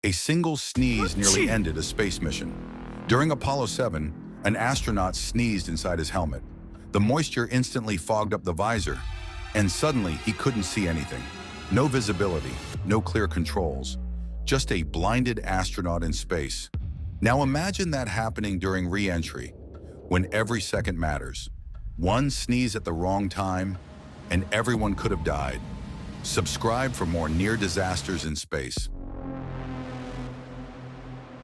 A single sneeze nearly ended a space mission. During Apollo 7, an astronaut sneezed inside his helmet. The moisture instantly fogged up the visor, and suddenly he couldn't see anything. No visibility, no clear controls, just a blinded astronaut in space. Now imagine that happening during re-entry, when every second matters. One sneeze at the wrong time, and everyone could have died. Subscribe for more near disasters in space.